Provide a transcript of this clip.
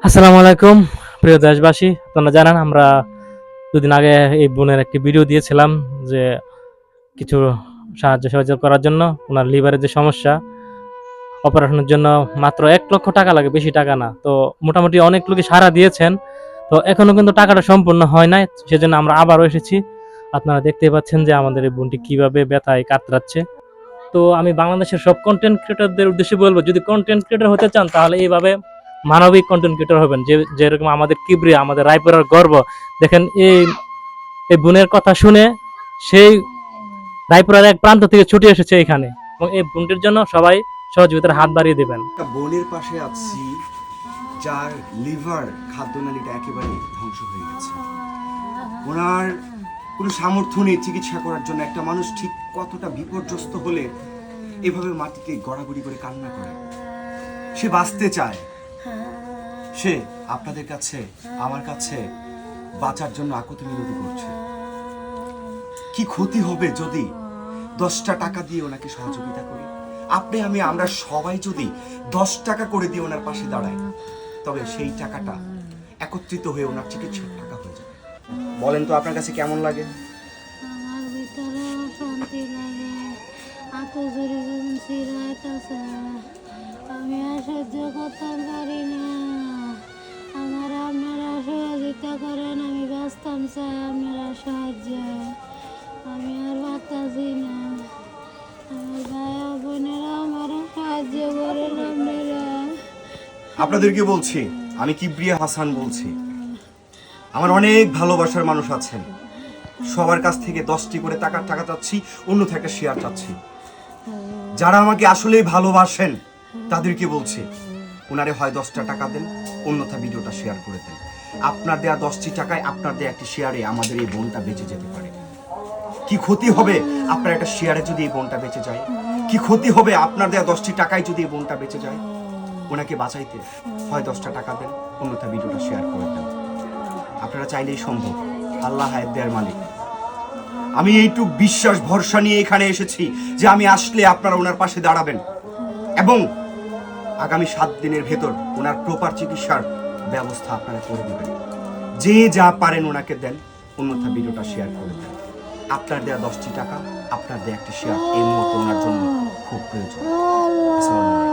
আসসালামু আলাইকুম প্রিয় দেশবাসী। আপনারা জানেন আমরা দুদিন আগে এই বোনের একটি ভিডিও দিয়েছিলাম যে কিছু সাহায্য সহযোগিতা করার জন্য। ওনার লিভারের যে সমস্যা, অপারেশনের জন্য মাত্র ১ লক্ষ টাকা লাগে, বেশি টাকা না। তো মোটামুটি অনেক লোকই সাড়া দিয়েছেন। তো এখনো কিন্তু টাকাটা সম্পূর্ণ হয় নাই, সেজন্য আমরা আবারও এসেছি। আপনারা দেখতেই পাচ্ছেন যে আমাদের এই বোনটি কিভাবে ব্যথায় কাতরাচ্ছে। তো আমি বাংলাদেশের সব কন্টেন্ট ক্রিয়েটরদের উদ্দেশ্যে বলবো, যদি কন্টেন্ট ক্রিয়েটর হতে চান তাহলে এইভাবে মানবিক কন্টেন্ট ক্রিয়েটর হবেন। যেরকম আমাদের কিবরিয়া, আমাদের রায়পুরার গর্ব। দেখেন এই এই বোনের কথা শুনে সেই রায়পুরার এক প্রান্ত থেকে ছুটে এসেছে এখানে, এবং এই বোনটির জন্য সবাই সহযোগিতার হাত বাড়িয়ে দেবেন। একটা বোনের পাশে আছি যার লিভার খাদ্যনালীটা একেবারে ধ্বংস হয়ে গেছে। ওনার কোনো সামর্থ্য নেই চিকিৎসা করার জন্য। একটা মানুষ ঠিক কতটা বিপর্যস্ত হলে এভাবে মাটিতে গড়াগড়ি করে কান্না করে। সে বাঁচতে চায়, সে আপনাদের কাছে, আমার কাছে বাঁচার জন্য আকুতি মিনতি করছে। কি ক্ষতি হবে যদি 10টা টাকা দিয়ে ওনাকে সহযোগিতা করি? আপনি, আমি, আমরা সবাই যদি 10 টাকা করে দিয়ে ওনার পাশে দাঁড়াই, তবে সেই টাকাটা একত্রিত হয়ে ওনার চিকিৎসার টাকা হয়ে যাবে। বলেন তো আপনার কাছে কেমন লাগে? আমার ভিতরে শান্তি লাগে, এত জোরে যখন চিল্লাইতেছে আমি আর সহ্য করতে পারি না। আমার আপনারা সহযোগিতা করেন, আমি বাঁচতাম চাই আপনারা সাহায্য। আমি আর বাঁচতেছি না। আমার ভাই বোনেরা আমার সাহায্য করেন আপনারা। আপনাদেরকে বলছি, আমি কিবরিয়া হাসান বলছি। আমার অনেক ভালোবাসার মানুষ আছেন, সবার কাছ থেকে 10টি করে টাকা চাচ্ছি, অন্য থেকে শেয়ার চাচ্ছি। যারা আমাকে আসলেই ভালোবাসেন তাদেরকে বলছি, ওনারে হয় 10টা টাকা দেন, অন্যথা ভিডিওটা শেয়ার করে দেন। আপনার দেয়া 10টি টাকায়, আপনার দেয়া একটি শেয়ারে আমাদের এই বোনটা বেঁচে যেতে পারে। কি ক্ষতি হবে আপনার একটা শেয়ারে যদি এই বোনটা বেঁচে যায়? কি ক্ষতি হবে আপনার দেয়া 10টি টাকায় যদি এই বোনটা বেঁচে যায়? ওনাকে বাঁচাইতে হয় 10টা টাকা দেন, অন্যথা ভিডিওটা শেয়ার করে দেন। আপনারা চাইলেই সম্ভব, আল্লাহ হায়াত দেয়ার মালিক। আমি এইটুক বিশ্বাস ভরসা নিয়ে এখানে এসেছি যে আমি আসলে আপনারা ওনার পাশে দাঁড়াবেন এবং আগামী 7 দিনের ভেতর ওনার প্রপার চিকিৎসার ব্যবস্থা আপনারা করে দেবেন। যে যা পারেন ওনাকে দেন, অন্যথা ভিডিওটা শেয়ার করে দেন। আপনার দেয়া 10টি টাকা, আপনার দেয়া একটি শেয়ার এই মুহূর্তে ওনার জন্য খুব প্রয়োজন। আসসালামু আলাইকুম।